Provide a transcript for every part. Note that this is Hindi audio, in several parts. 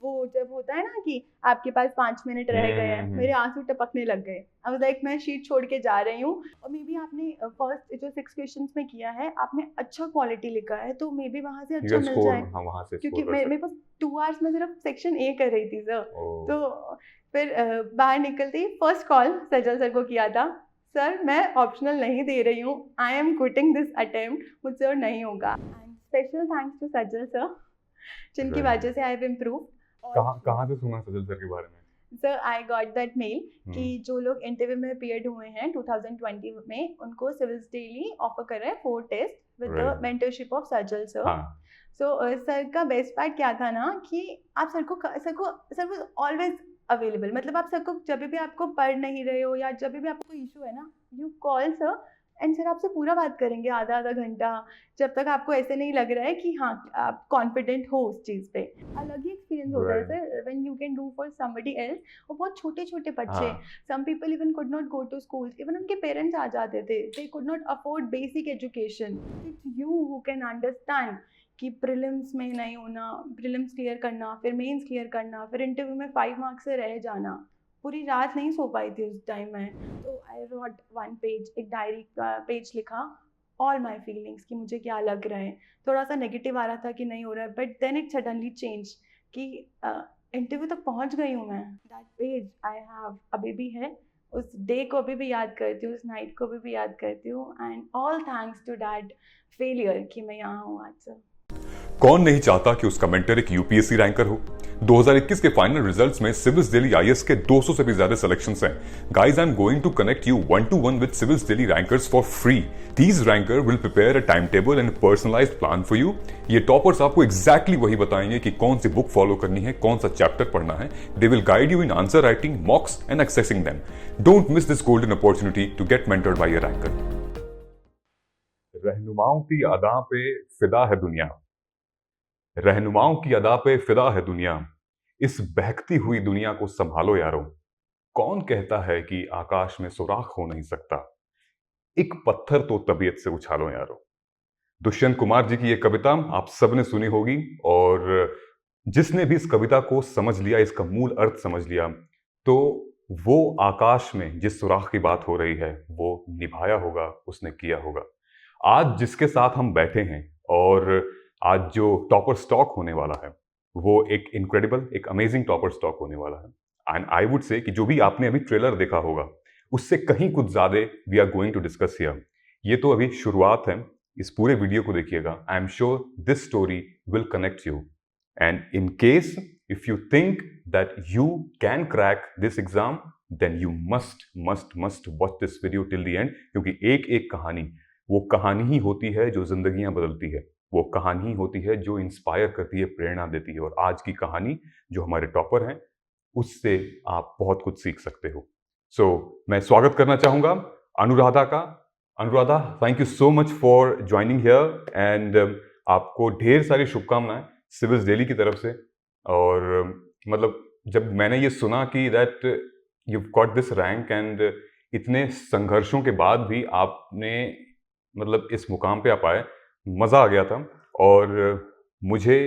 वो जब होता है ना कि आपके पास 5 मिनट रह गए हैं, मेरे आंसू टपकने लग गए। आई वाज लाइक मैं शीट छोड़ के जा रही हूँ। और मे बी आपने फर्स्ट जो 6 क्वेश्चंस में किया है, आपने अच्छा क्वालिटी लिखा है, तो मे बी वहाँ से अच्छा मिल स्कोर, जाए। हाँ, वहाँ से क्योंकि स्कोर कर मेरे सकते पास 2 आवर्स में सिर्फ सेक्शन ए कर रही थी सर। हो। तो फिर बाहर निकलते ही फर्स्ट कॉल सजल सर को किया था। सर मैं ऑप्शनल नहीं दे रही हूँ, I am quitting this attempt, मुझसे और नहीं होगा। And special thanks to Sajal sir, जिनकी वजह से आई हैव इम्प्रूव। और कहाँ कहाँ से सुना सजल सर के बारे में? Sir I got that mail कि जो लोग इंटरव्यू में अपीयर्ड हुए हैं 2020 में, उनको सिविल्स डेली ऑफर कर रहे हैं 4 test with the mentorship of Sajal sir. So sir का बेस्ट पार्ट क्या था ना कि आप सर वो ऑलवेज अवेलेबल। मतलब आप सर को जब भी आपको पढ़ नहीं रहे हो या जब भी आपको इशू है ना, you call sir and sir आपसे पूरा बात करेंगे आधा आधा घंटा, जब तक आपको ऐसे नहीं लग रहा है कि हाँ आप कॉन्फिडेंट हो उस चीज़ पे। अलग ही एक्सपीरियंस होता है sir when you can do for somebody else. और बहुत छोटे छोटे बच्चे, some people even could not go to school, even उनके पेरेंट्स आ जाते थे, they could not afford basic education. It's you who can understand कि प्रीलिम्स में नहीं होना, प्रीलिम्स क्लियर करना, फिर मेंस क्लियर करना, फिर इंटरव्यू में 5 मार्क्स से रह जाना। पूरी रात नहीं सो पाई थी उस टाइम में। तो आई रोट 1 पेज, एक डायरी का पेज लिखा, ऑल माई फीलिंग्स कि मुझे क्या लग रहा है। थोड़ा सा नेगेटिव आ रहा था कि नहीं हो रहा है, but then it suddenly change कि इंटरव्यू तक पहुंच गई हूँ मैं। दैट पेज आई हैव अभी भी है, उस डे को अभी भी याद करती हूँ, उस नाइट को अभी भी याद करती हूँ। And all thanks to that failure कि मैं यहाँ हूँ आज सर। कौन नहीं चाहता कि उसका मेंटर एक यूपीएससी रैंकर हो। 2021 के फाइनल रिजल्ट्स में सिविल्स दिल्ली आईएएस के 200 से भी ज्यादा सिलेक्शंस हैं। Guys, I am going to connect you 1-to-1 with civils Delhi rankers for free. These ranker will prepare a time table and personalised plan for you. ये टॉपर्स आपको एग्जैक्टली वही बताएंगे कि कौन सी बुक फॉलो करनी है, कौन सा चैप्टर पढ़ना है। They will guide you in answer writing, mocks and assessing them. Don't miss this golden opportunity to get mentored by a ranker. रहनुमाओं की अदा पे फिदा है दुनिया, रहनुमाओं की अदा पे फिदा है दुनिया, इस बहकती हुई दुनिया को संभालो यारो। कौन कहता है कि आकाश में सुराख हो नहीं सकता, एक पत्थर तो तबीयत से उछालो यारो। दुष्यंत कुमार जी की यह कविता आप सबने सुनी होगी, और जिसने भी इस कविता को समझ लिया, इसका मूल अर्थ समझ लिया, तो वो आकाश में जिस सुराख की बात हो रही है वो निभाया होगा, उसने किया होगा। आज जिसके साथ हम बैठे हैं और आज जो टॉपर स्टॉक होने वाला है, वो एक इनक्रेडिबल, एक अमेजिंग टॉपर स्टॉक होने वाला है। एंड आई वुड से कि जो भी आपने अभी ट्रेलर देखा होगा, उससे कहीं कुछ ज्यादा we are going to discuss here. ये तो अभी शुरुआत है, इस पूरे वीडियो को देखिएगा। I am sure this story will connect you. And in case if you think that you can crack this exam, then you must watch this video till the end, क्योंकि एक एक कहानी, वो कहानी ही होती है जो जिंदगियां बदलती है, वो कहानी ही होती है जो इंस्पायर करती है, प्रेरणा देती है। और आज की कहानी जो हमारे टॉपर हैं, उससे आप बहुत कुछ सीख सकते हो। सो मैं स्वागत करना चाहूंगा अनुराधा का। Anuradha, thank you so much for joining here, and आपको ढेर सारी शुभकामनाएं सिविल्स दिल्ली की तरफ से। और मतलब जब मैंने ये सुना कि that you got this rank, and इतने संघर्षों के बाद भी आपने मतलब इस मुकाम पे आप आए, मज़ा आ गया था। और मुझे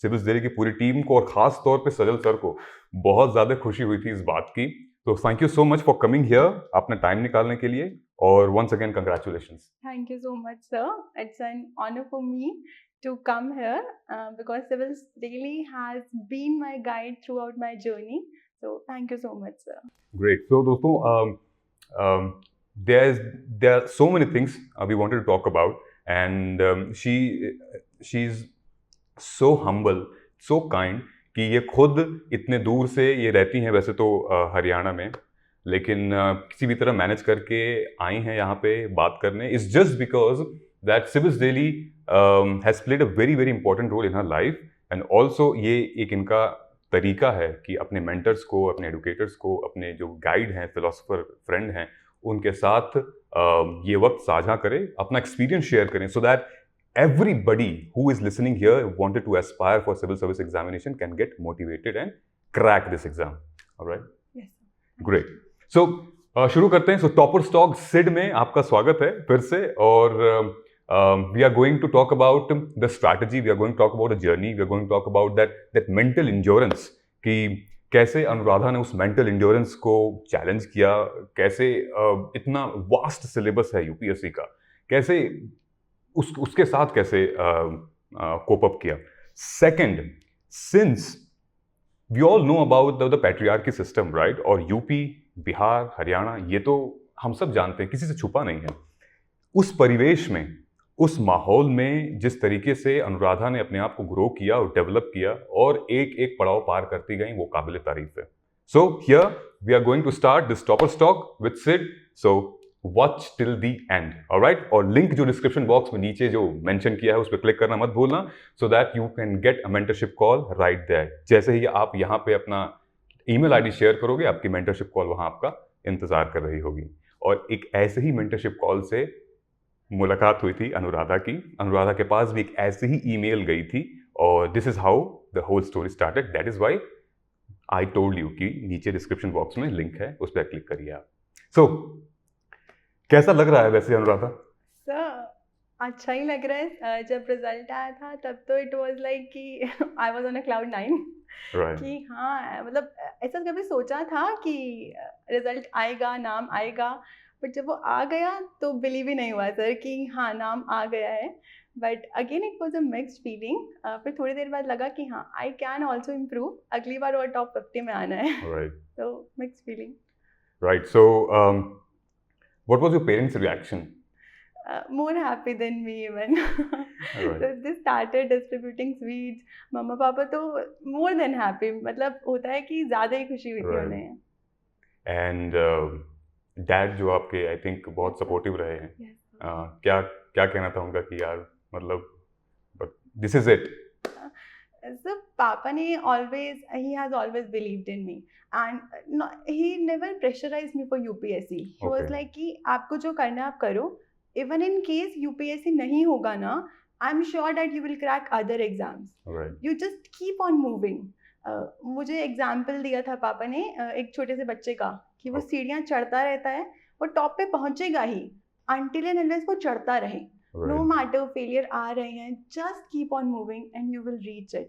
सिविल्स दिल्ली की पूरी टीम को और ख़ास तौर पे सजल सर को बहुत ज़्यादा खुशी हुई थी इस बात की। तो thank you so much for coming here, अपना टाइम निकालने के लिए, और once again congratulations. Thank you so much sir, it's an honour for me to come here because Civils Daily has been my guide throughout my journey. So thank you so much, sir. Great. So दोस्तों, there are so many things we wanted to talk about, and she's so humble, so kind कि ये खुद इतने दूर से ये रहती हैं, वैसे तो हरियाणा में, लेकिन किसी भी तरह मैनेज करके आई हैं यहाँ पे बात करने। It's just because that civils daily has played a very very important role in her life, and also ये एक इनका तरीका है कि अपने मेंटर्स को, अपने एडुकेटर्स को, अपने जो गाइड हैं, फिलोसोफर फ्रेंड हैं, उनके साथ ये वक्त साझा करें, अपना एक्सपीरियंस शेयर करें, so that everybody who is listening here wanted to aspire for civil service examination can get motivated and crack this exam. All right? Yes. Great. So शुरू करते हैं। So topper stock SID में आपका स्वागत है फिर से, और we are going to talk about the strategy, we are going to talk about the journey, we are going to talk about that mental endurance कि कैसे अनुराधा ने उस मेंटल इंड्योरेंस को चैलेंज किया, कैसे इतना वास्ट सिलेबस है यूपीएससी का, कैसे उसके साथ कैसे कोप अप किया। Second, since we all know about the patriarchy system, right, और यूपी, बिहार, हरियाणा, ये तो हम सब जानते हैं, किसी से छुपा नहीं है। उस परिवेश में, उस माहौल में जिस तरीके से अनुराधा ने अपने आप को ग्रो किया और डेवलप किया और एक एक पड़ाव पार करती गई, वो काबिल तारीफ है। So here we are going to start this topper stock with Sid, so watch till the end, alright. और लिंक जो डिस्क्रिप्शन बॉक्स में नीचे जो मेंशन किया है उस पर क्लिक करना मत भूलना, so that you can get a mentorship call right there. जैसे ही आप यहाँ पे अपना ईमेल आईडी शेयर करोगे, आपकी मेंटरशिप कॉल वहाँ आपका इंतजार कर रही होगी। और एक ऐसे ही मेंटरशिप कॉल से मुलाकात हुई थी अनुराधा की। अनुराधा के पास भी एक ऐसी ही ईमेल गई थी और this is how the whole story started. That is why I told you कि नीचे डिस्क्रिप्शन बॉक्स में लिंक है, उस पर क्लिक करिए आप। सो कैसा लग रहा है वैसे अनुराधा? सर अच्छा ही लग रहा है। जब रिजल्ट आया था तब तो इट वाज लाइक कि I was on a cloud 9 कि हाँ, मतलब ऐसा कभी सोचा था कि रिजल्ट आएगा, नाम आएगा, बट जब वो आ गया तो बिलीव ही नहीं हुआ सर कि हाँ नाम आ गया है। But again it was a mixed feeling. फिर थोड़ी देर बाद लगा कि हाँ आई कैन ऑल्सो इम्प्रूव, अगली बार और टॉप 50 में आना है। तो mixed feeling. Right, so what was your parents reaction? More happy than me even. So they started distributing sweets. मम्मा पापा तो more than happy, मतलब होता है कि ज़्यादा ही खुशी हुई थी उन्हें। And डैड जो आपके आई थिंक बहुत सपोर्टिव रहे हैं, क्या क्या कहना था उनका कि यार मतलब दिस इज इट? So पापा ने he has always believed in me and he never pressurized me for UPSC. He was like कि आपको जो करना है आप करो, even in case UPSC नहीं होगा ना, I'm sure that you will crack other exams. You just keep on moving. मुझे एग्जाम्पल दिया था पापा ने एक छोटे से बच्चे का कि वो सीढ़ियाँ चढ़ता रहता है, वो टॉप पे पहुंचेगा ही until and unless वो चढ़ता रहे। No matter फेलियर आ रहे हैं, just keep on moving and you will reach it.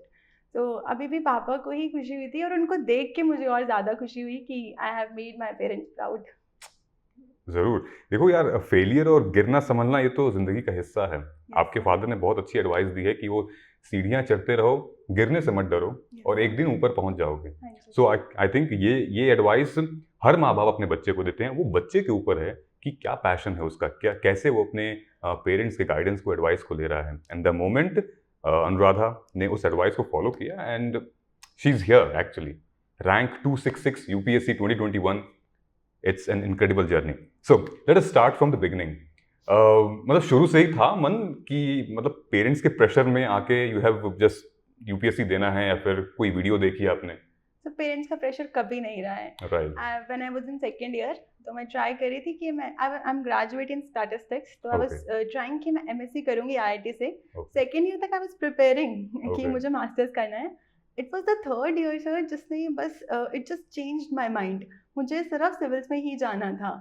तो अभी भी पापा को ही खुशी हुई थी और उनको देख के मुझे और ज़्यादा खुशी हुई कि I have made my parents proud. ज़रूर। देखो यार, फेलियर और गिरना संभलना ये तो ज़िंदगी का हिस्सा है। आपके फादर ने बहुत अच्छी एडवाइस दी है कि वो सीढ़ियाँ चढ़ते रहो, गिरने से मत डरो और एक दिन ऊपर पहुंच जाओगे। सो आई थिंक ये एडवाइस हर माँ बाप अपने बच्चे को देते हैं। वो बच्चे के ऊपर है कि क्या पैशन है उसका, क्या कैसे वो अपने पेरेंट्स के गाइडेंस को, एडवाइस को ले रहा है। एंड द मोमेंट अनुराधा ने उस एडवाइस को फॉलो किया and she is here actually. Rank 266 UPSC 2021, it's an incredible journey. So let us start from the beginning. मतलब शुरू से ही था मन कि मतलब पेरेंट्स के प्रेशर में आके यू हैव जस्ट UPSC देना है, या फिर कोई वीडियो देखी आपने? तो पेरेंट्स का प्रेशर कभी नहीं रहा है। When I was in second year तो मैं ट्राई कर रही थी कि मैं I am graduate in statistics, तो आई वाज ट्राइंग कि मैं MSc करूंगी IIT से। सेकंड ईयर तक आई वाज प्रिपेयरिंग कि मुझे मास्टर्स करना है। It was the third year sir जिसने बस it just changed my mind. मुझे सिर्फ सिविल्स में ही जाना था।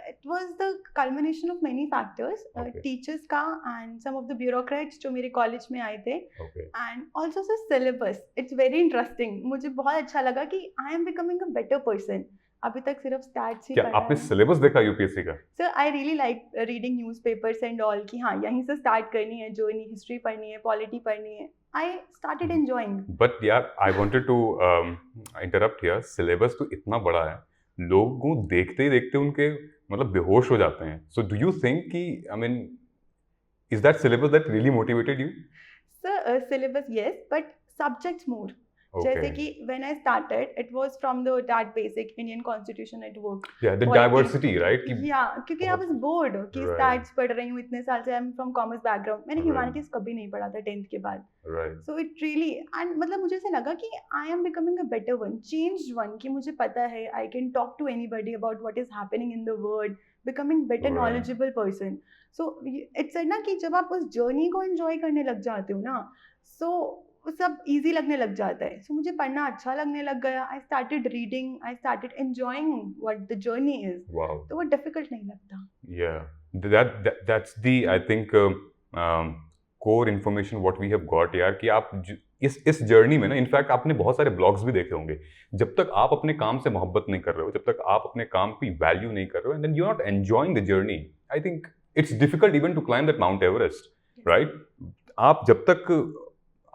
It was the culmination of many factors, teachers का and some of the bureaucrats जो मेरे कॉलेज में आए थे, and also sir syllabus. It's very interesting. मुझे बहुत अच्छा लगा कि I am becoming a better person. अभी तक सिर्फ स्टैट्स ही पढ़ा है। आपने सिलेबस देखा यूपीएससी का? Sir I really like reading newspapers and all कि हाँ यहीं से स्टार्ट करनी है, जर्नी, हिस्ट्री पढ़नी है, पॉलिटी पढ़नी है। I started enjoying. But यार, I wanted to interrupt here. Syllabus तो इतना बड़ा है, लोगों देखते ही देखते उनके मतलब बेहोश हो जाते हैं। So do you think कि I mean is that syllabus that really motivated you? Sir, syllabus yes, but subjects more. जैसे कि when I started, it was from that basic Indian Constitution at work. Yeah, the diversity, right? Yeah, क्योंकि I was bored कि stats पढ़ रही हूँ इतने साल से। I'm from commerce background. मैंने humanities कभी नहीं पढ़ा था 10th के बाद. So it really, and मतलब मुझे ऐसा लगा कि I am becoming a better one, changed one, कि मुझे पता है I can talk to anybody about what is happening in the world, becoming better knowledgeable person. So it's ना कि जब आप उस journey को enjoy करने लग जाते हो ना, so वो सब इजी लगने लग जाता है। सो मुझे पढ़ना अच्छा लगने लग गया। I started reading, I started enjoying what the journey is. तो वो डिफिकल्ट नहीं लगता। That's the I think core information what we have got यार, कि आप इस जर्नी में ना, इनफैक्ट आपने बहुत सारे ब्लॉग्स भी देखे होंगे, जब तक आप अपने काम से मोहब्बत नहीं कर रहे हो, जब तक आप अपने काम की वैल्यू नहीं कर रहे हो, and then you are not enjoying the journey, I think it's difficult even to climb that Mount Everest, right? आप जब तक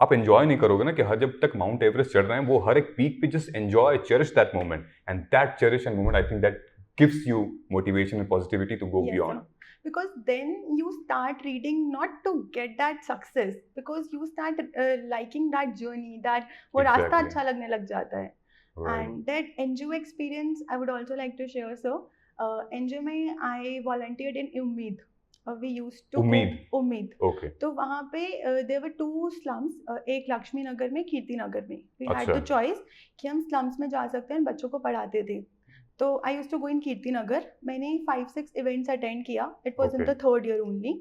आप एंजॉय नहीं करोगे ना, कि हर जब तक माउंट एवरेस्ट चढ़ रहे हैं, वो हर एक पीक पे just enjoy, cherish that moment, and that cherish end moment, I think that gives you motivation and positivity to go beyond. Because then you start reading not to get that success, because you start liking that journey, that वो रास्ता अच्छा लगने लग जाता है. And that NGO experience I would also like to share. So NGO में I volunteered in Umeed. We used to उम्मीद. Okay. तो वहाँ पे there were 2 slums, एक लक्ष्मी नगर में, कीर्ति नगर में. We had the choice कि हम slums में जा सकते हैं, बच्चों को पढ़ाते थे. तो आई यूज्ड टू गो इन कीर्ति नगर. मैंने 5-6 इवेंट्स अटेंड किया. It was in the 3rd year only.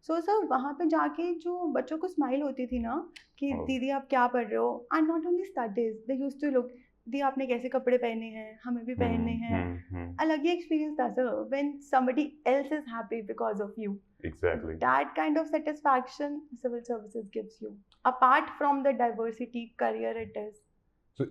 So sir वहाँ पे जाके जो बच्चों को स्माइल होती थी ना कि दीदी आप क्या पढ़ रहे हो, and not only studies, they used to look, दी आपने कैसे कपड़े पहने हैं, हमें भी पहनने हैं. अलग ही एक्सपीरियंस था sir, when somebody else is happy because of you. Exactly that kind of satisfaction civil services gives you, apart from the diversity career it is. So,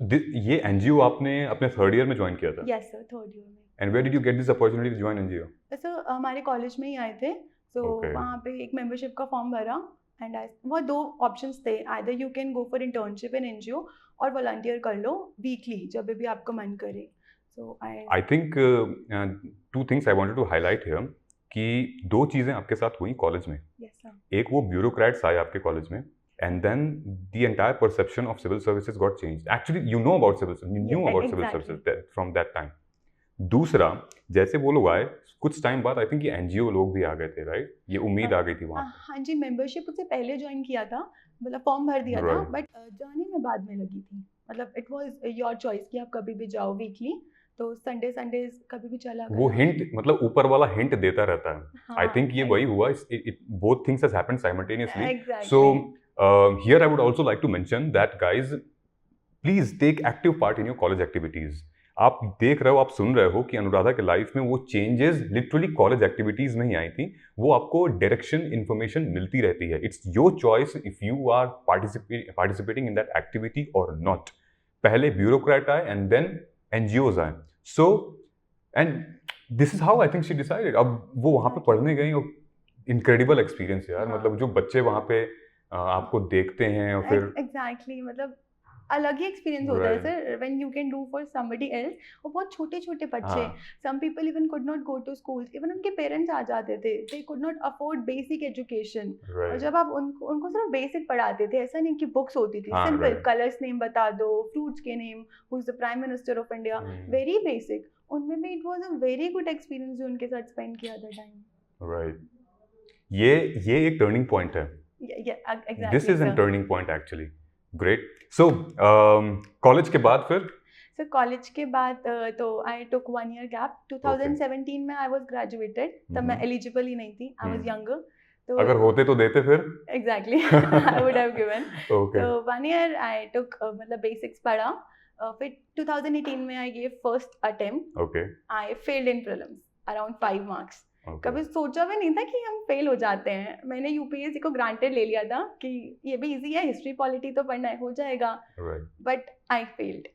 ये NGO आपने अपने 3rd ईयर में ज्वाइन किया था? Yes sir, 3rd ईयर में. And where did you get this opportunity to join NGO? Sir हमारे कॉलेज में ही आए थे. So वहाँ पे एक मेंबरशिप का फॉर्म भरा, एंड वो 2 ऑप्शंस थे, either you can go for internship in NGO और वॉलंटियर कर लो वीकली जब भी आपका मन करे. So I think 2 things I wanted to highlight here, कि 2 चीजें आपके साथ हुई कॉलेज में. Yes sir. एक वो ब्यूरोक्रेट्स आए आपके कॉलेज में, and then the entire perception of civil services got changed. Actually, you know about civil services, you knew about civil services from that time. दूसरा, जैसे वो लोग आए, कुछ टाइम बाद आई थिंक ये NGO लोग भी आ गए थे, राइट? ये उम्मीद आ गई थी वहाँ. हाँ जी, मेंबरशिप उससे पहले ज्वाइन किया था, मतलब फॉर्म भर दिया था, बट जाने में बाद में लगी थी. मतलब इट वाज योर चॉइस कि आप कभी भी जाओ वीकली. तो संडेज कभी भी चला गया. वो हिंट, मतलब ऊपर वाला हिंट देता रहता है. आई थिंक ये वही हुआ. Both things has happened simultaneously. So here I would also like to mention that guys, please take active part in your college activities. आप देख रहे हो, आप सुन रहे हो कि अनुराधा के लाइफ में वो चेंजेस लिटरली कॉलेज एक्टिविटीज में ही आई थी. वो आपको डायरेक्शन, इंफॉर्मेशन मिलती रहती है. It's your choice if you are participating in that activity और नॉट. पहले ब्यूरोक्रेट आए एंड देन NGOs आए. So and this is how I think she decided. अब वो वहाँ पे पढ़ने गई और इनक्रेडिबल एक्सपीरियंस यार. मतलब जो बच्चे वहाँ पे आपको देखते हैं और फिर एग्जैक्टली मतलब अलग ही एक्सपीरियंस होता है sir, when you can do for somebody else. और बहुत छोटे छोटे बच्चे, some people even could not go to schools, even उनके पेरेंट्स आ जाते थे, they could not afford basic education. और जब आप उनको सिर्फ बेसिक पढ़ाते थे, ऐसा नहीं कि बुक्स होती थी, सिंपल कलर्स नेम बता दो, फ्रूट्स के name, who is the prime minister of India, very basic. उनमें भी it was a very good experience जो उनके साथ स्पेंड किया था टाइम. राइट. ये एक टर्निंग पॉइंट है. exactly. This is a turning point actually. Great. So college के बाद फिर? So college के बाद तो I took 1 year gap. 2017 में I was graduated. तब मैं eligible ही नहीं थी. I was younger. तो अगर होते तो देते फिर? Exactly. I would have given. Okay. So 1 year I took मतलब basics पढ़ा. फिर 2018 में I gave first attempt. Okay. I failed in prelims around 5 marks. कभी सोचा भी नहीं था कि हम फेल हो जाते हैं. मैंने UPSC को ग्रांटेड ले लिया था कि ये भी इजी है, हिस्ट्री पॉलिटी तो पढ़ना है, हो जाएगा, बट आई फेल्ड.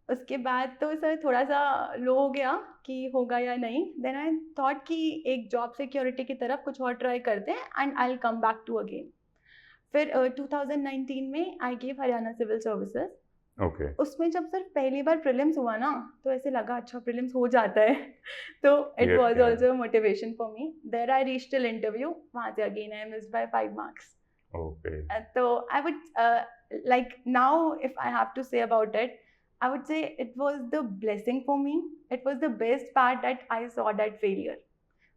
उसके बाद तो सर थोड़ा सा लो हो गया कि होगा या नहीं. देन आई थॉट कि एक जॉब सिक्योरिटी की तरफ कुछ और ट्राई करते हैं and I will come back to again. फिर 2019 में I gave Haryana civil services. Okay. उसमें जब सर पहली बार प्रीलिम्स हुआ ना, तो ऐसे लगा अच्छा प्रीलिम्स हो जाता है. तो it was also motivation for me. There I reached till interview. वहाँ से again I missed by 5 marks. Okay. तो I would like now if I have to say about it, I would say it was the blessing for me. It was the best part that I saw that failure.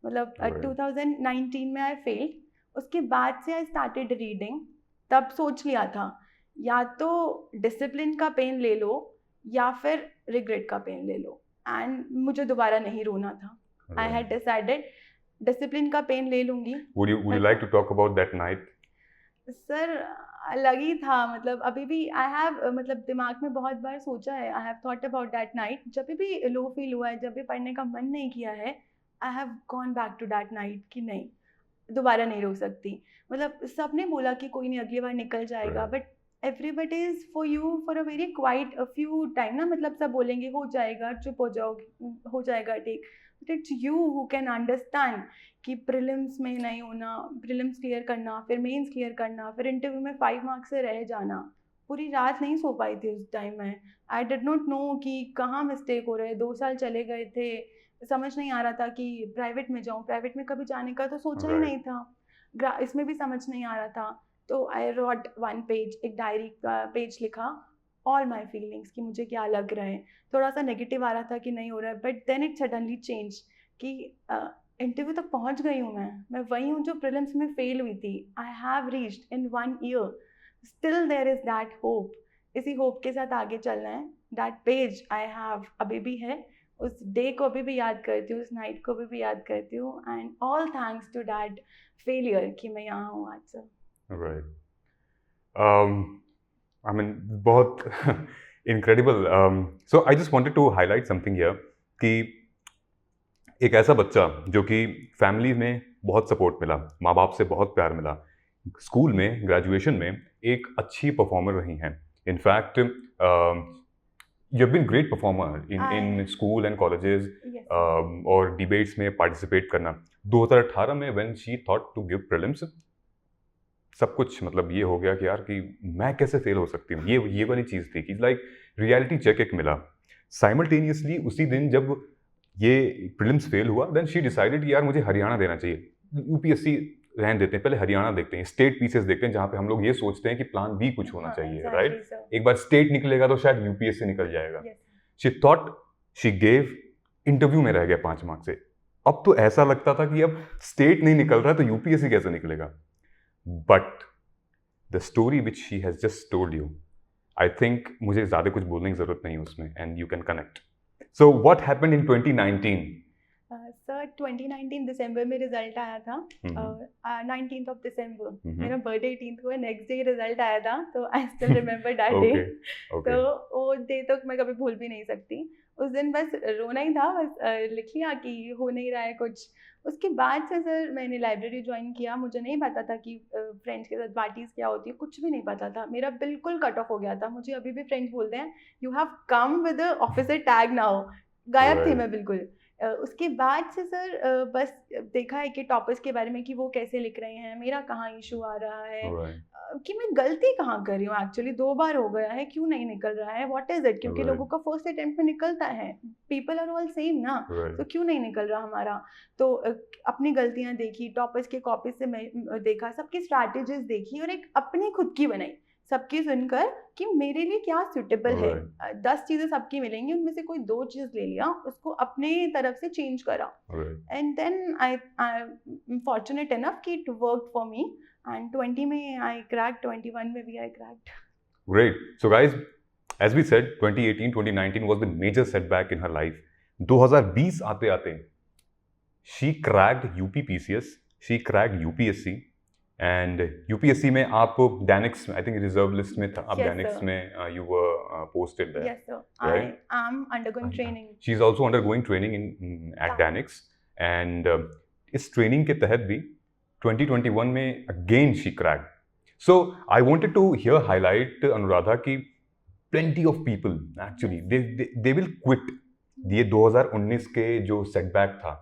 मतलब 2019 में आई फेल्ड. उसके बाद से आई स्टार्टेड रीडिंग. तब सोच लिया था या तो डिसिप्लिन का पेन ले लो या फिर रिग्रेट का पेन ले लो, एंड मुझे दोबारा नहीं रोना था. आई हैड डिसाइडेड डिसिप्लिन का पेन ले लूंगी. Would you like to talk about that night? Sir अलग ही था. मतलब अभी भी आई हैव मतलब दिमाग में बहुत बार सोचा है, I have thought about that night. जब भी लो फील हुआ है, जब भी पढ़ने का मन नहीं किया है, I have gone back to that night कि नहीं, दोबारा नहीं रोक सकती। मतलब सबने बोला कि कोई नहीं अगली बार निकल जाएगा, but everybody is for you for a very quite a few time ना, मतलब सब बोलेंगे हो जाएगा, चुप हो जाओ, हो जाएगा ठीक, but it's you who can understand कि प्रीलिम्स में नहीं होना, प्रीलिम्स क्लियर करना, फिर मेंस क्लियर करना, फिर इंटरव्यू में 5 मार्क्स से रह जाना। पूरी रात नहीं सो पाई थी उस टाइम में। आई डिड नॉट नो कि कहाँ मिस्टेक हो रहा है, 2 साल चले गए थे, समझ नहीं आ रहा था कि प्राइवेट में जाऊँ, प्राइवेट में कभी जाने का तो सोचा ही नहीं था, इसमें भी समझ नहीं आ रहा था। तो आई रॉट 1 पेज, एक डायरी का पेज लिखा, ऑल माई फीलिंग्स कि मुझे क्या लग रहा है। थोड़ा सा नेगेटिव आ रहा था कि नहीं हो रहा है, but then it suddenly change कि इंटरव्यू तक पहुंच गई हूँ, मैं वही हूँ जो प्रीलिम्स में फेल हुई थी। I have reached in 1 year, still there is that hope. इसी होप के साथ आगे चलना है। दैट पेज आई हैव अभी भी है, उस डे को अभी भी याद करती हूँ, उस नाइट को अभी भी याद करती हूँ, and all thanks to that failure कि मैं यहाँ हूँ आज। सर राइट, आई मीन बहुत incredible. So I just wanted to highlight something here कि एक ऐसा बच्चा जो कि फैमिली में बहुत सपोर्ट मिला, माँ बाप से बहुत प्यार मिला, स्कूल में ग्रेजुएशन में एक अच्छी परफॉर्मर रही हैं। In fact you have been great performer in school and colleges, और डिबेट्स में पार्टिसिपेट करना। 2018 में when she thought to give prelims, सब कुछ मतलब ये हो गया कि यार कि मैं कैसे फेल हो सकती हूँ, ये वाली चीज़ थी कि लाइक रियलिटी चेक एक मिला। साइमल्टेनियसली उसी दिन जब ये प्रीलिम्स फेल हुआ, देन शी डिसाइडेड कि यार मुझे हरियाणा देना चाहिए, यूपीएससी रहने देते हैं, पहले हरियाणा देखते हैं, स्टेट पीसेस देखते हैं, जहाँ पे हम लोग ये सोचते हैं कि प्लान बी कुछ होना चाहिए, राइट? एक बार स्टेट निकलेगा तो शायद यूपीएससी निकल जाएगा। She thought, she gave, interview में रह गया 5 मार्क्स से। अब तो ऐसा लगता था कि अब स्टेट नहीं निकल रहा तो यूपीएससी कैसे निकलेगा। But the story which she has just told you, I think मुझे ज़्यादा कुछ बोलने की ज़रूरत नहीं उसमें, and you can connect. So what happened in 2019? Sir 2019 दिसंबर में रिजल्ट आया था, 19th ऑफ दिसंबर, मेरा बर्थडे 18th को है, नेक्स्ट डे रिजल्ट आया था, तो I still remember that day. तो वो डे तो मैं कभी भूल भी नहीं सकती। उस दिन बस रोना ही था, बस लिख लिया कि हो नहीं रहा है कुछ। उसके बाद से सर मैंने लाइब्रेरी ज्वाइन किया, मुझे नहीं पता था कि फ्रेंड्स के साथ पार्टीज़ क्या होती है, कुछ भी नहीं पता था, मेरा बिल्कुल कट ऑफ हो गया था। मुझे अभी भी फ्रेंड्स बोलते हैं you have come with officer tag now, गायब थी मैं बिल्कुल। उसके बाद से सर बस देखा है कि टॉपर्स के बारे में कि वो कैसे लिख रहे हैं, मेरा कहाँ इशू आ रहा है, कि मैं गलती कहाँ कर रही हूँ एक्चुअली, 2 बार हो गया है, क्यों नहीं निकल रहा है, व्हाट इज इट, क्योंकि लोगों का फर्स्ट अटेम्प्ट में निकलता है, पीपल आर ऑल सेम ना, तो क्यों नहीं निकल रहा हमारा। तो अपनी गलतियाँ देखी, टॉपर्स के कॉपी से मैं देखा, सबकी स्ट्रैटेजीज देखी, और एक अपनी खुद की बनाई, सबकी सुनकर कि मेरे लिए क्या सूटेबल है। 10 चीज़ें सबकी मिलेंगी, उनमें से कोई 2 चीज़ ले लिया, उसको अपने तरफ से चेंज करा, and then I fortunate enough कि it worked for me, and 20 में आई क्रैक्ड, 21 में भी I cracked. Great. So guys, as we said, 2018, 2019 was the major setback in her life. 2020 आते आते she cracked UPPCS, she cracked UPSC, and UPSC में आप डैनिक्स में, आई थिंक रिजर्व लिस्ट में था, आप डैनिक्स में you were posted there. Yes sir, I am undergoing training. She is also undergoing training in at DANICS, and इस ट्रेनिंग के तहत भी 2021 में again she cracked. So I wanted to here highlight Anuradha कि plenty of people actually they will quit। ये 2019 के जो सेटबैक था,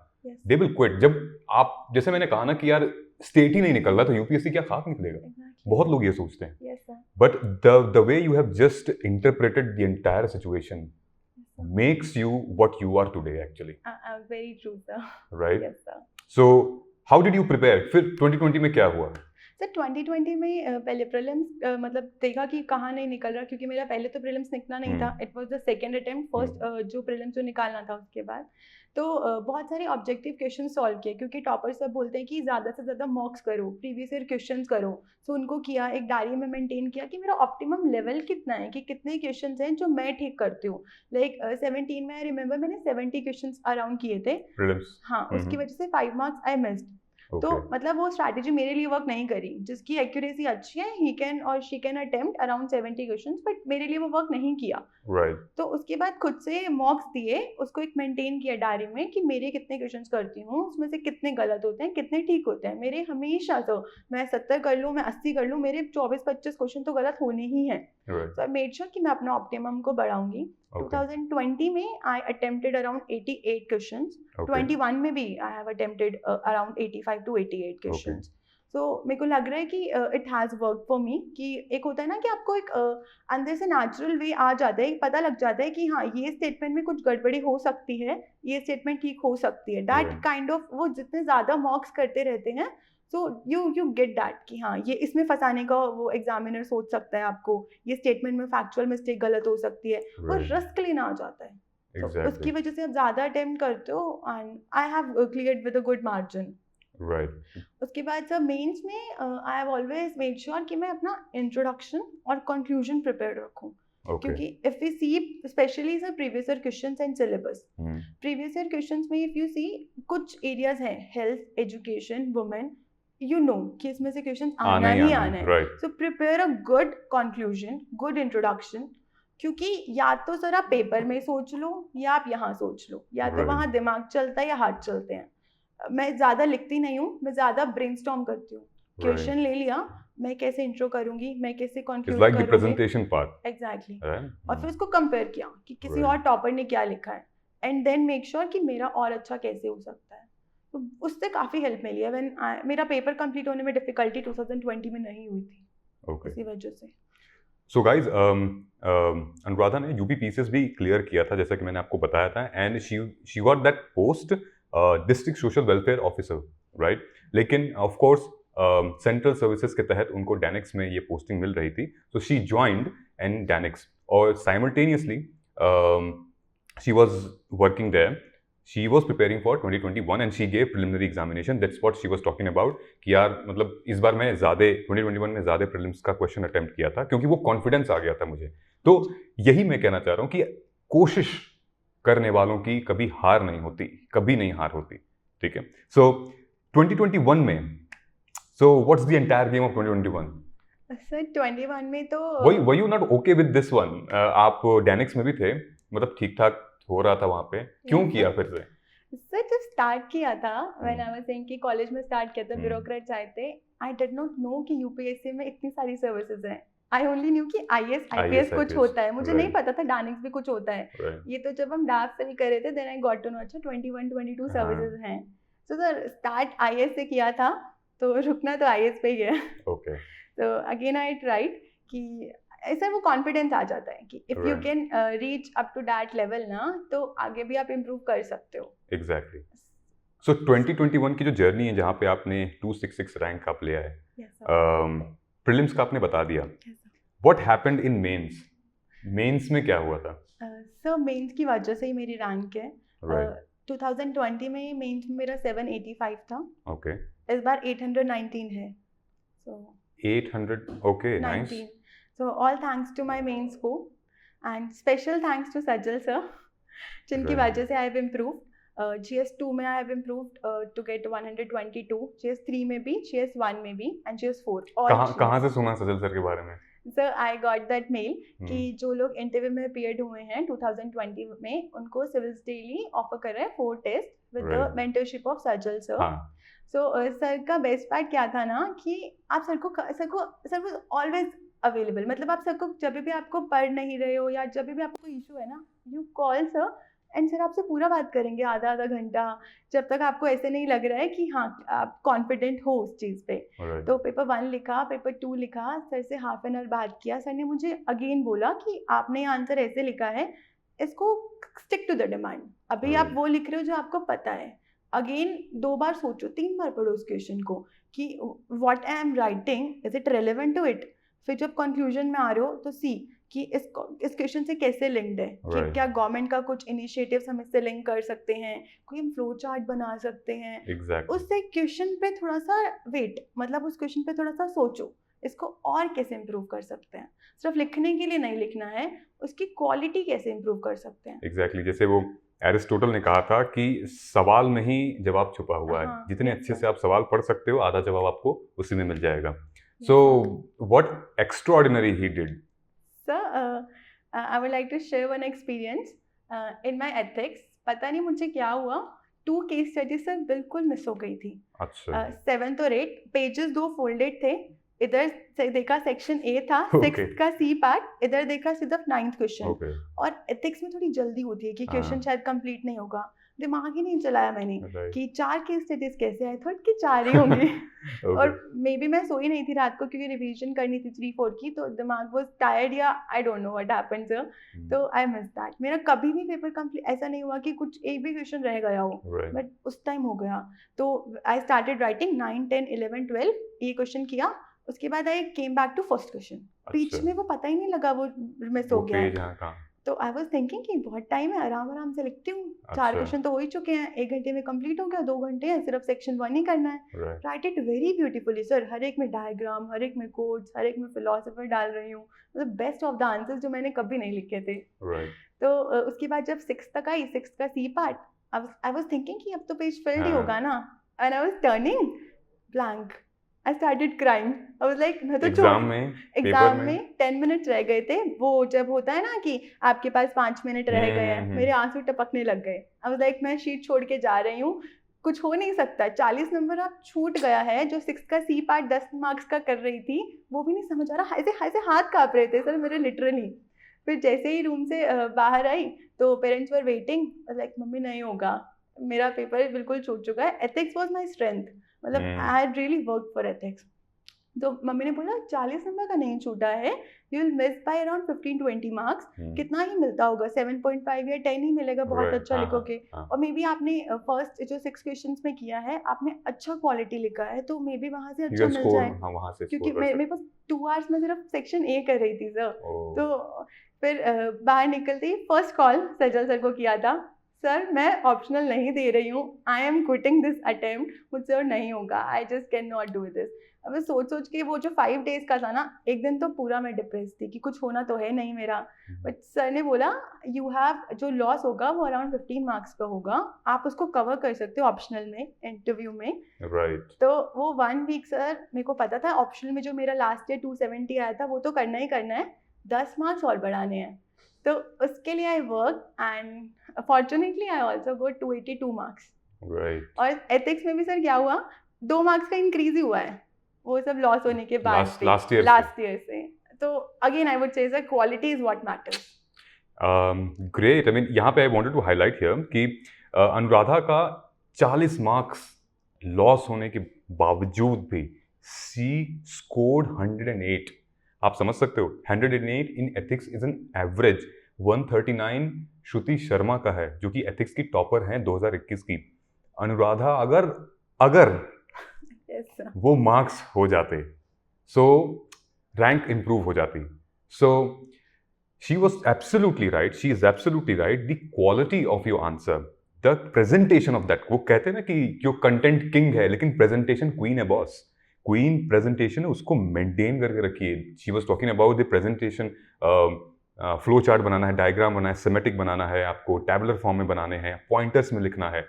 दे विल क्विट। जब आप, जैसे मैंने कहा ना कि यार स्टेट ही नहीं निकल रहा तो यूपीएससी क्या खाक निकलेगा, बहुत लोग ये सोचते हैं, but the way you have just interpreted the entire situation makes you what you are today actually. Very true sir. Right? Yes sir. So how did you prepare? फिर 2020 में क्या हुआ? सर 2020 में पहले प्रीलिम्स मतलब देखा कि कहाँ नहीं निकल रहा, क्योंकि मेरा पहले तो प्रीलिम्स निकला नहीं था, it was the second attempt, first जो प्रीलिम्स जो निकालना था उसके बाद। तो बहुत सारे ऑब्जेक्टिव क्वेश्चन सॉल्व किए, क्योंकि टॉपर्स सब बोलते हैं कि ज़्यादा से ज़्यादा मॉक्स करो, प्रीवियस ईयर क्वेश्चन करो, सो उनको किया, एक डायरी में मेंटेन किया कि मेरा ऑप्टिमम लेवल कितना है, कि कितने क्वेश्चन हैं जो मैं ठीक करती हूँ। लाइक 17 में आई रिमेंबर मैंने 70 क्वेश्चन अराउंड किए थे, हाँ, उसकी वजह से 5 मार्क्स आई मिस्ड। तो मतलब वो स्ट्रैटेजी मेरे लिए वर्क नहीं करी। जिसकी एक्यूरेसी अच्छी है ही कैन और she can attempt around 70 questions, but मेरे लिए वो वर्क नहीं किया। तो उसके बाद खुद से मॉक्स दिए, उसको एक मेंटेन किया डायरी में कि मेरे कितने क्वेश्चंस करती हूँ, उसमें से कितने गलत होते हैं, कितने ठीक होते हैं। मेरे हमेशा तो मैं 70 कर लूँ, मैं 80 कर लूँ, मेरे 24-25 क्वेश्चन तो गलत होने ही हैं। तो आई मेड श्योर कि मैं अपना ऑप्टिमम को बढ़ाऊंगी। 2020 में आई अटेम्प्टेड अराउंड 88 क्वेश्चंस। 21 में भी I have attempted around 85 to 88 questions. So मेरे को लग रहा है कि it has work for me. कि एक होता है ना कि आपको एक अंदर से नेचुरल वे आ जाता है, पता लग जाता है कि हाँ ये स्टेटमेंट में कुछ गड़बड़ी हो सकती है, ये स्टेटमेंट ठीक हो सकती है। दैट काइंड ऑफ वो जितने ज़्यादा मॉक्स करते रहते हैं, सो यू गेट दैट कि हाँ ये इसमें फंसाने का वो एग्जामिनर सोच सकता है आपको, ये स्टेटमेंट में फैक्चुअल मिस्टेक गलत हो सकती है, और रिस्क लेना आ जाता है। तो उसकी वजह से आप ज़्यादा अटेम्प्ट करते हो, and I have cleared with a good margin. उसके बाद सर मेंस में I have always made sure कि मैं अपना इंट्रोडक्शन और कंक्लूजन प्रिपेयर रखूं। क्योंकि if we see specially sir previous year questions and syllabus, previous year questions में इफ यू सी कुछ एरियाज हैं, health, education, women, you know कि इसमें से क्वेश्चन आना ही आना है। So prepare a good conclusion, good introduction. क्योंकि या तो सर आप पेपर में सोच लो या आप यहाँ सोच लो, या तो वहाँ दिमाग चलता है या हाथ चलते हैं। मैं ज़्यादा लिखती नहीं हूँ, मैं ज़्यादा ब्रेनस्टॉर्म करती हूँ। क्वेश्चन ले लिया, मैं कैसे इंट्रो करूँगी, मैं कैसे कंक्लूड करूँगी, प्रेजेंटेशन पार्ट। एग्जैक्टली। और फिर उसको कंपेयर किया कि किसी और टॉपर ने क्या लिखा है, एंड देन मेक श्योर कि मेरा और अच्छा कैसे हो सकता है। तो उससे काफ़ी हेल्प मिली है। व्हेन मेरा पेपर कंप्लीट होने में डिफिकल्टी 2020 में नहीं हुई थी, इसी वजह से। सो गाइज अनुराधा ने यूपीपीसीएस भी क्लियर किया था, जैसा कि मैंने आपको बताया था, and she got that post district social welfare officer, right. लेकिन ऑफ कोर्स सेंट्रल सर्विसेज के तहत उनको डैनिक्स में ये पोस्टिंग मिल रही थी, so she joined in DANICS, और simultaneously she was working there. She was preparing for 2021 and she gave preliminary examination. That's what she was talking about कि यार मतलब इस बार मैं ज़्यादा 2021 में ज़्यादा प्रीलिम्स का क्वेश्चन अटेम्प्ट किया था, क्योंकि वो कॉन्फिडेंस आ गया था मुझे। तो यही मैं कहना चाह रहा हूँ कि कोशिश करने वालों की कभी हार नहीं होती, कभी नहीं हार होती, ठीक है। सो 2021 में, so what's the entire game of 2021? Sir 21 में तो were you not okay with this one? आप डैनिक्स में भी थे, मतलब ठीक ठाक हो रहा था वहाँ पे, क्यों किया फिर से? सर जब स्टार्ट किया था, व्हेन आई वाज सेइंग कि कॉलेज में स्टार्ट किया था, ब्यूरोक्रेट्स आए थे, आई डिड नॉट नो कि यूपीएससी में इतनी सारी सर्विसेज हैं। आई ओनली न्यू कि आईएएस आईपीएस कुछ होता है, मुझे नहीं पता था डैनिक्स भी कुछ होता है। ये तो जब हम डैप फिल कर रहे थे, then I got to know अच्छा 21-22 सर्विसेज हैं। सो सर स्टार्ट आईएएस से किया था, तो रुकना तो आईएएस पे ही है। ओके। तो अगेन आई ट्राइड कि ऐसा वो कॉन्फिडेंस आ जाता है कि if you can reach up to that level ना, तो आगे भी आप इम्प्रूव कर सकते हो। एग्जैक्टली। सो 2021 की जो जर्नी है, जहाँ पे आपने 266 रैंक आप लिया है, प्रीलिम्स का आपने बता दिया, what happened in mains? Mains में क्या हुआ था? सर मेंस की वजह से ही मेरी रैंक है। 2020 में मेंस में मेरा 785 था। ओके। इस बार 819 है। सो 800, okay, nice. So all thanks to my mains को, and special thanks to Sajal sir, जिनकी वजह से I have improved. GS2 में I have improved to get 122, GS3 में भी, GS1 में भी, and GS4. कहाँ से सुना सजल सर के बारे में? Sir, I got that mail कि जो लोग इंटरव्यू में अपीयर्ड हुए हैं 2020 में, उनको सिविल्स डेली ऑफर कर रहे हैं 4 test with the mentorship of Sajal sir. So sir का बेस्ट पार्ट क्या था ना कि आप सर को ऑलवेज अवेलेबल, मतलब आप सबको जब भी आपको पढ़ नहीं रहे हो या जब भी आपको इशू है ना, you call sir and sir आपसे पूरा बात करेंगे आधा घंटा, जब तक आपको ऐसे नहीं लग रहा है कि हाँ आप कॉन्फिडेंट हो उस चीज़ पे। तो पेपर 1 लिखा, पेपर 2 लिखा, सर से हाफ एन आवर बात किया। सर ने मुझे अगेन बोला कि आपने आंसर ऐसे लिखा है, इसको स्टिक टू द डिमांड। अभी आप वो लिख रहे हो जो आपको पता है, अगेन 2 बार सोचो, 3 बार पढ़ो उस क्वेश्चन को कि what I am writing is it relevant to it. फिर जब कंक्लूजन में आ रहे हो तो सी कि इस क्वेश्चन से कैसे लिंक्ड है, कि क्या गवर्नमेंट का कुछ इनिशिएटिव्स हम इससे लिंक कर सकते हैं, कोई हम फ्लो चार्ट बना सकते हैं। उससे क्वेश्चन पे थोड़ा सा वेट, मतलब उस क्वेश्चन पे थोड़ा सा सोचो, इसको और कैसे इम्प्रूव कर सकते हैं। सिर्फ लिखने के लिए नहीं लिखना है, उसकी क्वालिटी कैसे इम्प्रूव कर सकते हैं। एग्जैक्टली जैसे वो एरिस्टोटल ने कहा था कि सवाल में ही जवाब छुपा हुआ है। हाँ, जितने yes, अच्छे sir. से आप सवाल पढ़ सकते हो, आधा जवाब आपको उसी में मिल जाएगा। So what extraordinary he did? Sir, I would like to share one experience in my ethics. पता नहीं मुझे क्या हुआ, 2 केस स्टडीज सर बिल्कुल मिस हो गई थी। अच्छा। 7th और 8th पेजेस 2 फोल्डेड थे। इधर से देखा सेक्शन ए था, Okay. 6th का सी पार्ट, इधर देखा सिर्फ 9th क्वेश्चन। Okay. और एथिक्स में थोड़ी जल्दी होती है कि हाँ। क्वेश्चन शायद कंप्लीट नहीं होगा, दिमाग ही नहीं चलाया मैंने Right. कि 4 केस स्टडीज कैसे आए, थर्ड की 4 ही होंगी। Okay. और मे बी मैं सोई नहीं थी रात को क्योंकि रिवीजन करनी थी 3-4 की, तो दिमाग वाज टायर्ड या I don't know what happened sir, तो आई मिस दैट। मेरा कभी भी पेपर कंप्लीट ऐसा नहीं हुआ कि कुछ एक भी क्वेश्चन रह गया हो, Right. बट उस टाइम हो गया। तो आई स्टार्टेड राइटिंग 9, 10, 11, 12 ये क्वेश्चन किया, उसके बाद I came back to first question. बीच में वो पता ही नहीं लगा वो मिस हो गया है। तो आई वाज थिंकिंग कि बहुत टाइम है, आराम आराम से लिखती हूँ। 4 क्वेश्चन तो हो ही चुके हैं, 1 घंटे में कंप्लीट हो गया, 2 घंटे हैं, सिर्फ सेक्शन 1 ही करना है। Right it very beautifully sir, हर एक में डायग्राम, हर एक में कोड्स, हर एक में फिलोसफर डाल रही हूँ, मतलब बेस्ट ऑफ द आंसर्स जो मैंने कभी नहीं लिखे थे। तो उसके बाद जब 6th तक आई, 6th का C part, I was thinking कि अब तो पेज फिल्ड ही होगा ना, and I was turning blank. I started crying. I was like, मैं तो एग्जाम में 10 मिनट रह गए थे, वो जब होता है ना कि आपके पास 5 मिनट रह गए हैं, मेरे आंसू टपकने लग गए। I was like, मैं शीट छोड़ के जा रही हूँ, कुछ हो नहीं सकता, 40 नंबर आप छूट गया है। जो 6th का सी पार्ट 10 मार्क्स का कर रही थी, वो भी नहीं समझ आ रहा, ऐसे हाथ कांप रहे थे सर मेरे लिटरली। फिर जैसे ही रूम से बाहर आई तो parents were waiting, like mummy नहीं होगा, मेरा पेपर बिल्कुल छूट चुका है। एथिक्स वाज माय स्ट्रेंथ, मतलब I had really work for ethics. तो मम्मी ने बोला 40 नंबर का नहीं छूटा है, you will miss by around 15-20 marks. कितना ही मिलता होगा, 7.5 या 10 ही मिलेगा, बहुत अच्छा लिखोगे। और मे बी आपने फर्स्ट जो 6 क्वेश्चंस में किया है, आपने अच्छा क्वालिटी लिखा है, तो मे बी वहाँ से अच्छा मिल जाए। क्योंकि मेरे पास 2 आवर्स में सिर्फ सेक्शन ए कर रही थी सर। तो फिर बाहर निकलते ही फर्स्ट कॉल सजल सर को किया था, सर मैं ऑप्शनल नहीं दे रही हूँ, I am quitting this attempt, मुझसे और नहीं होगा, I just can not do this. अब सोच के वो जो 5 डेज का था ना, एक दिन तो पूरा मैं डिप्रेस थी कि कुछ होना तो है नहीं मेरा। बट सर ने बोला यू हैव, जो लॉस होगा वो अराउंड 15 मार्क्स का होगा, आप उसको कवर कर सकते हो ऑप्शनल में, इंटरव्यू में। राइट। तो वो 1 वीक सर मेरे को पता था ऑप्शनल में जो मेरा लास्ट ईयर 270 आया था वो तो करना ही करना है, 10 मार्क्स और बढ़ाने हैं। तो उसके लिए I work and fortunately I also got 282 marks. Right. और एथिक्स में भी सर क्या हुआ, 2 मार्क्स का इंक्रीज ही हुआ है, वो सब लॉस होने के बाद लास्ट ईयर से। तो again I would say sir quality is what matters. Great. I mean यहाँ पे I wanted to highlight here कि अनुराधा का 40 मार्क्स लॉस होने के बावजूद भी सी स्कोर्ड 108। आप समझ सकते हो 108 इन एथिक्स इज एन एवरेज। 139 श्रुति शर्मा का है जो कि एथिक्स की टॉपर हैं 2021 की। अनुराधा अगर वो मार्क्स हो जाते, सो रैंक इंप्रूव हो जाती। So she was absolutely right, she is absolutely right. The quality of your answer, the presentation of that, वो कहते हैं ना कि जो कंटेंट किंग है लेकिन प्रेजेंटेशन क्वीन है बॉस। क्वीन प्रेजेंटेशन है, उसको मेंटेन करके रखिए। She was talking about the presentation, flow chart बनाना है, डायग्राम बनाना है, सिमेटिक बनाना है, आपको टैबुलर फॉर्म में बनाने हैं, पॉइंटर्स में लिखना है।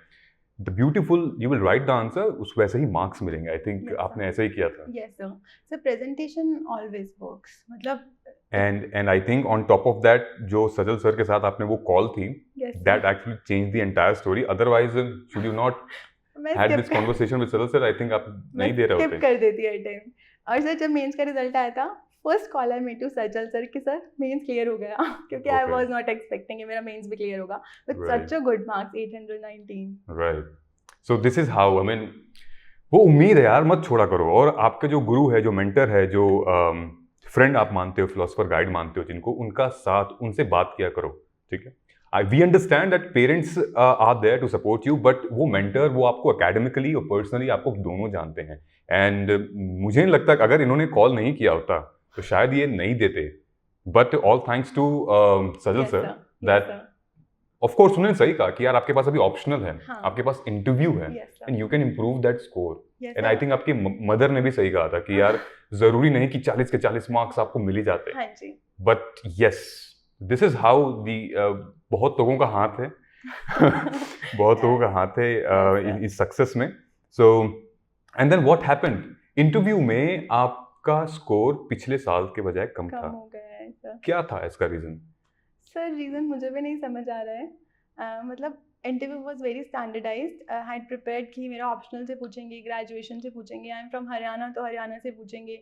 The beautiful, you will write the answer, उस वैसे ही मार्क्स मिलेंगे। आई थिंक आपने ऐसा ही किया था। Yes sir. So presentation always works. मतलब and I think on top of that, जो सजल सर के साथ आपने वो कॉल थी, that actually changed the entire story. Otherwise, should you not had this conversation with Sajal sir, I think आप नहीं दे रहे होते। skip कर देती है टाइम। और सर जब मेंस का रिजल्ट आया था, first call I made to Sajal sir कि सर मेंस क्लियर हो गया, क्योंकि आई वाज नॉट एक्सपेक्टिंग कि मेरा मेंस भी क्लियर होगा with such a good marks 819। Right. So this is how, I mean वो उम्मीद है यार, मत छोड़ा करो। और आपके जो गुरु है, जो मेंटर है, जो फ्रेंड आप मानते हो, फिलोसफर गाइड मानते हो जिनको, उनका साथ, उनसे बात किया करो, ठीक है। We understand that parents are there to support you, but वो मेंटर, वो आपको एकेडमिकली और पर्सनली आपको दोनों जानते हैं। एंड मुझे नहीं लगता कि अगर इन्होंने कॉल नहीं किया होता तो शायद ये नहीं देते। But all thanks to Sajal sir that, of course उन्होंने सही कहा कि यार आपके पास अभी ऑप्शनल है, हाँ, आपके पास इंटरव्यू है, and you can improve that score. And I think आपकी मदर ने भी सही कहा था कि यार जरूरी नहीं कि 40 के 40 मार्क्स आपको मिल ही जाते, but yes, this is how the, बहुत लोगों का हाथ है बहुत लोगों का हाथ है इस सक्सेस में. So and then what happened? Interview में आपका स्कोर पिछले साल के बजाय कम था. हो गया है सर. क्या था इसका रीजन? सर रीज़न मुझे भी नहीं समझ आ रहा है. मतलब interview was very standardized. I had prepared कि मेरा ऑप्शनल से पूछेंगे, ग्रेजुएशन से पूछेंगे, आई एम फ्रॉम हरियाणा तो हरियाणा से पूछेंगे.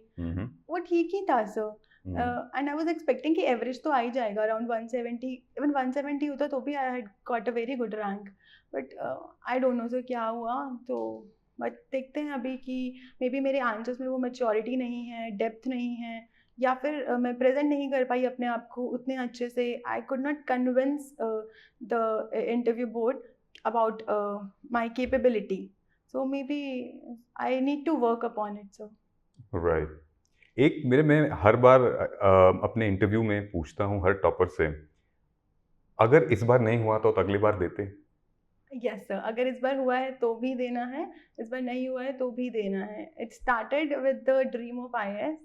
वो ठीक ही था sir. And I was expecting कि एवरेज तो आ ही जाएगा अराउंड 170. इवन 170 होता तो भी I had got a very good rank. But I don't know sir क्या हुआ. तो बट देखते हैं अभी कि मे बी मेरे आंसर्स में वो मैच्योरिटी नहीं है, डेप्थ नहीं है, या फिर मैं प्रेजेंट नहीं कर पाई अपने आप को उतने अच्छे से. I could not convince the interview board about my capability. So maybe I need to work upon it sir. Right. एक मैं हर बार अपने इंटरव्यू में पूछता हूँ हर टॉपर से, अगर इस बार नहीं हुआ तो अगली बार देते? Yes sir. अगर इस बार हुआ है तो भी देना है, इस बार नहीं हुआ है तो भी देना है. It started with the dream of IAS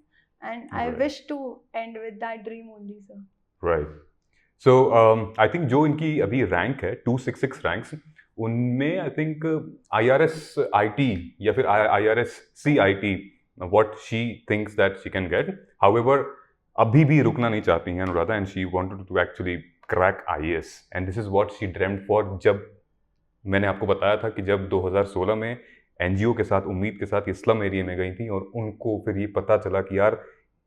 and I wish to end with that dream only sir. Right. So I think जो इनकी अभी रैंक है 266 रैंक्स, उनमें आई थिंक IRS IT या फिर IRS CIT what she thinks that she can get. However, अभी भी रुकना नहीं चाहती हैं Anuradha, and she wanted to actually crack IAS and this is what she dreamt for. जब मैंने आपको बताया था कि जब 2016 में NGO के साथ, उम्मीद के साथ ये स्लम एरिया में गई थी और उनको फिर ये पता चला कि यार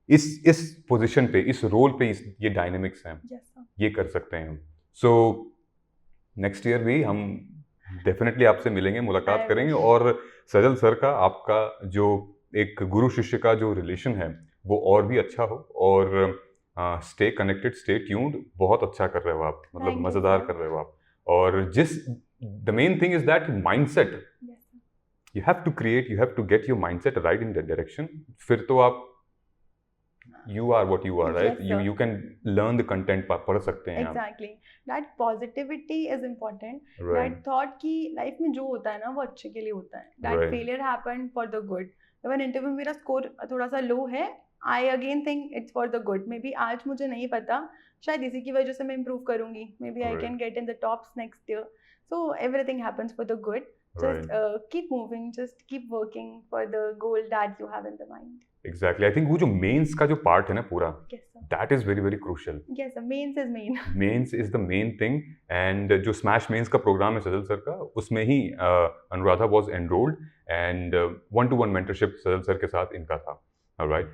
इस पोजीशन पे, इस रोल पे ये डायनेमिक्स हैं. yes, ये कर सकते हैं हम. सो नेक्स्ट ईयर भी हम डेफिनेटली आपसे मिलेंगे, मुलाकात करेंगे और सजल सर का, आपका जो एक गुरु शिष्य का जो रिलेशन है वो और भी अच्छा हो. और स्टे कनेक्टेड, स्टे ट्यून्ड. बहुत अच्छा कर रहे हो आप, मतलब मज़ेदार कर रहे हो आप. और the main thing is that mindset. You have to create, you have to get your mindset right in that direction. फिर तो आप you are what you are, right? Yes, you can learn the content, पढ़ सकते हैं. Exactly. That positivity is important. Right. That thought कि लाइफ में जो होता है ना वो अच्छे के लिए होता है. That Right. failure happened for the good. When interview में मेरा स्कोर थोड़ा सा लो है, I again think it's for the good. Maybe आज मुझे नहीं पता, शायद इसी की वजह से मैं improve करूँगी. Maybe I can get in the tops next year. So everything happens for the good. Just keep moving, just keep working for the goal that you have in the mind. Exactly. I think वो जो मेंस का जो पार्ट है ना पूरा, yes, that is very very crucial. Yes, mains is main. Mains is the main thing. And जो स्मैश मेंस का प्रोग्राम है सजल सर का, उसमें ही Anuradha was enrolled and 1-to-1 mentorship Sajal sir के साथ इनका था. Alright.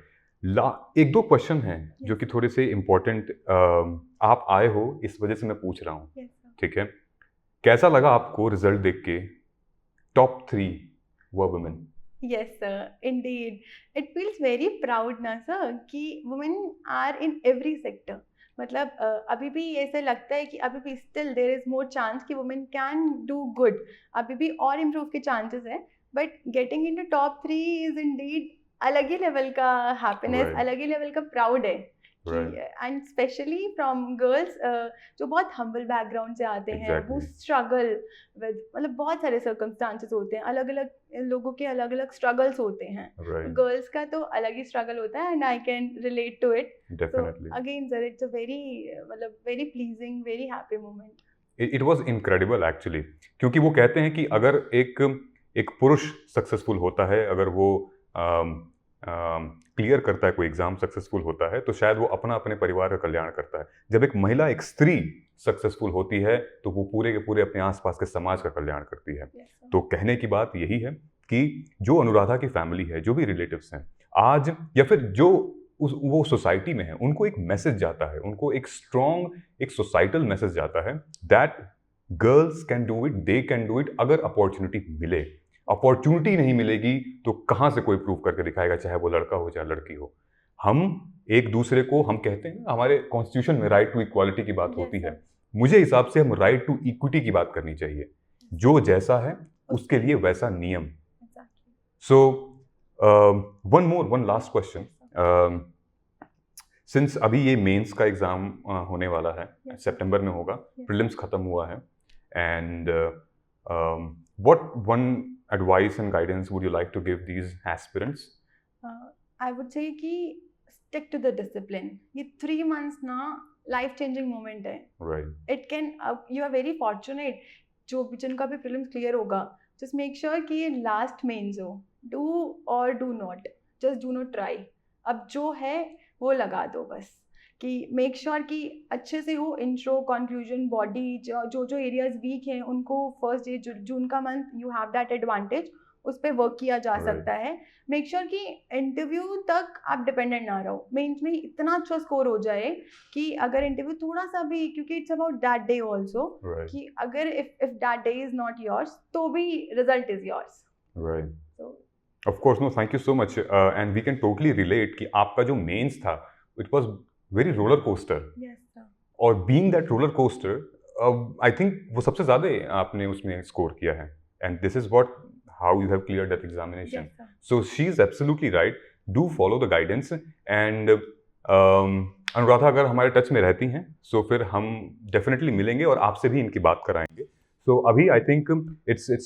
एक दो क्वेश्चन हैं जो कि थोड़े से इम्पोर्टेंट, आप आए हो इस वजह से मैं पूछ रहा हूँ. ठीक है. कैसा लगा आपको रिजल्ट देख के? top 3 were women. Yes sir, indeed. It feels very proud ना sir कि women are in every sector. मतलब अभी भी ऐसे लगता है कि अभी भी still there is more chance कि women can do good. अभी भी और improve के chances हैं. But getting into top 3 is indeed अलग ही लेवल का happiness, Right. अलग ही लेवल का proud है. Right. And especially from girls जो बहुत humble background से आते हैं, Exactly. वो struggle with, मतलब बहुत सारे circumstances होते हैं, अलग अलग लोगों के अलग अलग struggles होते हैं. Right. Girls का तो अलग ही struggle होता है and I can relate to it. Definitely. So again sir, it's a very मतलब very pleasing, very happy moment. It was incredible actually. क्योंकि वो कहते हैं कि अगर एक पुरुष सक्सेसफुल होता है, अगर वो क्लियर करता है कोई एग्जाम, सक्सेसफुल होता है, तो शायद वो अपने परिवार का कल्याण करता है. जब एक महिला, एक स्त्री सक्सेसफुल होती है तो वो पूरे के पूरे अपने आसपास के समाज का कल्याण करती है. Yes, sir. तो कहने की बात यही है कि जो अनुराधा की फैमिली है, जो भी रिलेटिव्स हैं आज, या फिर जो वो सोसाइटी में है, उनको एक मैसेज जाता है, उनको एक स्ट्रॉन्ग, एक सोसाइटल मैसेज जाता है that girls can do it, they can do it, अगर अपॉर्चुनिटी मिले. अपॉर्चुनिटी नहीं मिलेगी तो कहाँ से कोई प्रूव करके दिखाएगा, चाहे वो लड़का हो चाहे लड़की हो. हम एक दूसरे को, हम कहते हैं हमारे कॉन्स्टिट्यूशन में राइट टू इक्वालिटी की बात होती है. मुझे हिसाब से हम राइट टू इक्विटी की बात करनी चाहिए. जो जैसा है उसके लिए वैसा नियम. So one last question. Since अभी ये मेंस का एग्जाम होने वाला है, सितंबर में होगा, प्रीलिम्स खत्म हुआ है, and what one advice and guidance would you like to give these aspirants? I would say कि stick to the discipline. ये 3 months ना लाइफ चेंजिंग मोमेंट है. Right. It can, you are very fortunate जो जिनका भी प्रीलिम्स क्लियर होगा. जस्ट मेक श्योर कि ये लास्ट मेंस हो. डू और do not, just do not try. अब जो है वो लगा दो बस, कि मेक श्योर कि अच्छे से हो. इंट्रो, कंक्लूजन, बॉडी, जो एरियाज वीक हैं उनको फर्स्ट डे जून का month you have that advantage, उस पर वर्क किया जा सकता है. मेक श्योर कि इंटरव्यू तक आप डिपेंडेंट ना रहो. मेंस में इतना अच्छा स्कोर हो जाए कि अगर इंटरव्यू थोड़ा सा भी, क्योंकि it's about that day also, कि अगर if that day is not yours तो भी result is yours. Right. Of course, no, thank you so much. And we can totally relate कि आपका जो मेंस था it was very roller coaster. Yes sir. और being that roller coaster, I think वो सबसे ज़्यादा आपने उसमें स्कोर किया है. And this is what how you have cleared that examination. Yes, so she is absolutely right. Do follow the guidance. And Anuradha अगर हमारे टच में रहती हैं so फिर हम डेफिनेटली मिलेंगे और आपसे भी इनकी बात कराएंगे. so अभी आई थिंक इट्स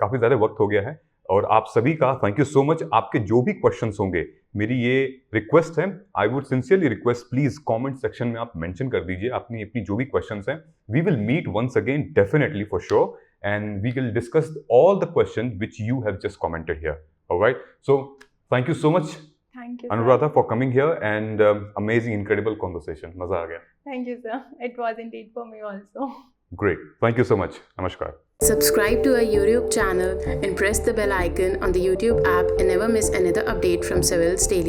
काफ़ी ज़्यादा वक्त हो गया है और आप सभी का थैंक यू सो मच. आपके जो भी क्वेश्चंस होंगे, मेरी ये रिक्वेस्ट है, I would sincerely request, please comment section में आप मेंशन कर दीजिए अपनी जो भी क्वेश्चंस हैं. We will meet once again definitely for sure. And we will discuss all the questions which you have just commented here. All right. So thank you so much. Thank you, Anuradha, for coming here and amazing, incredible conversation. Maza aa gaya. Thank you, sir. It was indeed for me also. Great. Thank you so much. Namaskar. Subscribe to our YouTube channel and press the bell icon on the YouTube app and never miss another update from Civils Daily.